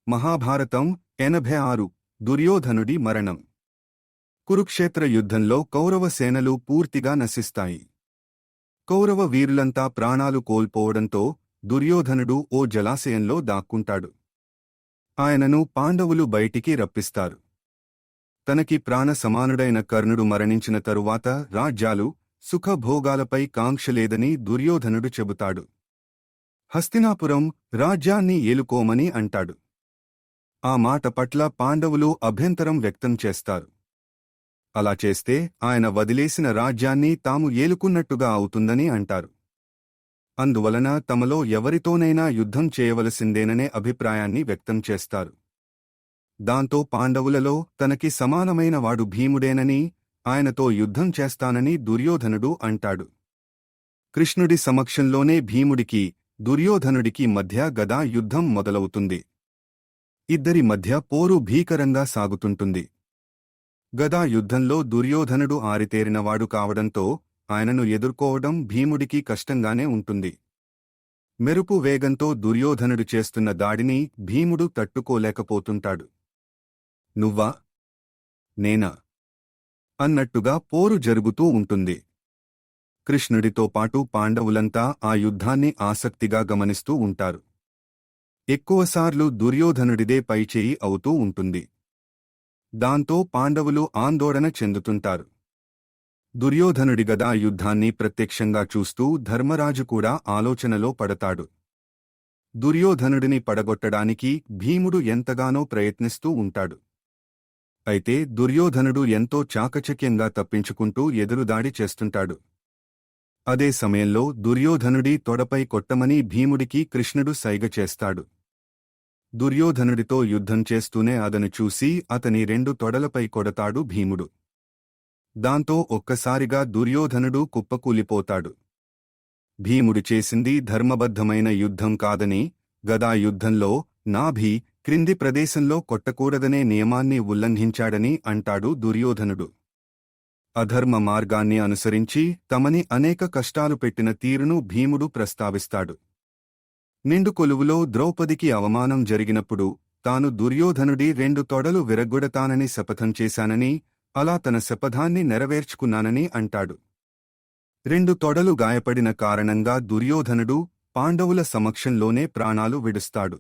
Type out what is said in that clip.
మహాభారతం 86 దుర్యోధనుడి మరణం. కురుక్షేత్ర యుద్ధంలో కౌరవ సేనలు పూర్తిగా నశిస్తాయి. కౌరవ వీరులంతా ప్రాణాలు కోల్పోవడంతో దుర్యోధనుడు ఓ జలాశయంలో దాక్కుంటాడు. ఆయనను పాండవులు బయటికి రప్పిస్తారు. తనకి ప్రాణ సమానుడైన కర్ణుడు మరణించిన తరువాత రాజ్యాలు, సుఖభోగాలపై కాంక్షలేదని దుర్యోధనుడు చెబుతాడు. హస్తినాపురం రాజ్యాన్ని ఏలుకోమని అంటాడు. ఆ మాట పట్ల పాండవులు అభ్యంతరం వ్యక్తం చేస్తారు. అలా చేస్తే ఆయన వదిలేసిన రాజ్యాన్ని తాము ఏలుకున్నట్టుగా అవుతుందని అంటారు. అందువలన తమలో ఎవరితోనైనా యుద్ధం చేయవలసిందేననే అభిప్రాయాన్ని వ్యక్తం చేస్తారు. దాంతో పాండవులలో తనకి సమానమైన వాడు భీముడేనని, ఆయనతో యుద్ధం చేస్తానని దుర్యోధనుడు అంటాడు. కృష్ణుడి సమక్షంలోనే భీముడికి, దుర్యోధనుడికి మధ్య గదా యుద్ధం మొదలవుతుంది. ఇద్దరి మధ్య పోరు భీకరంగా సాగుతుంటుంది. గదా యుద్ధంలో దుర్యోధనుడు ఆరితేరినవాడు కావడంతో ఆయనను ఎదుర్కోవడం భీముడికి కష్టంగానే ఉంటుంది. మెరుపు వేగంతో దుర్యోధనుడు చేస్తున్న దాడిని భీముడు తట్టుకోలేకపోతుంటాడు. నువ్వా నేనా అన్నట్టుగా పోరు జరుగుతూ ఉంటుంది. కృష్ణుడితో పాటు పాండవులంతా ఆ యుద్ధాన్ని ఆసక్తిగా గమనిస్తూ ఉంటారు. ఎక్కువసార్లు దుర్యోధనుడిదే పైచేయి అవుతూ ఉంటుంది. దాంతో పాండవులు ఆందోళన చెందుతుంటారు. దుర్యోధనుడి గదా యుద్ధాన్ని ప్రత్యక్షంగా చూస్తూ ధర్మరాజు కూడా ఆలోచనలో పడతాడు. దుర్యోధనుడిని పడగొట్టడానికి భీముడు ఎంతగానో ప్రయత్నిస్తూ ఉంటాడు. అయితే దుర్యోధనుడు ఎంతో చాకచక్యంగా తప్పించుకుంటూ ఎదురుదాడి చేస్తుంటాడు. అదే సమయంలో దుర్యోధనుడి తొడపై కొట్టమని భీముడికి కృష్ణుడు సైగ చేస్తాడు. దుర్యోధనుడితో యుద్ధం చేస్తూనే అదను చూసి అతని 2 తొడలపై కొడతాడు భీముడు. దాంతో ఒక్కసారిగా దుర్యోధనుడు కుప్పకూలిపోతాడు. భీముడు చేసింది ధర్మబద్ధమైన యుద్ధం కాదని, గదా యుద్ధంలో నాభి క్రింది ప్రదేశంలో కొట్టకూడదనే నియమాన్ని ఉల్లంఘించాడని అంటాడు దుర్యోధనుడు. అధర్మ మార్గాన్ని అనుసరించి తమని అనేక కష్టాలు పెట్టిన తీరును భీముడు ప్రస్తావిస్తాడు. నిండు కొలువులో ద్రౌపదికి అవమానం జరిగినప్పుడు తాను దుర్యోధనుడి 2 తొడలు విరగ్గొడతానని శపథం చేశానని, అలా తన శపథాన్ని నెరవేర్చుకున్నానని అంటాడు. 2 తొడలు గాయపడిన కారణంగా దుర్యోధనుడు పాండవుల సమక్షంలోనే ప్రాణాలు విడుస్తాడు.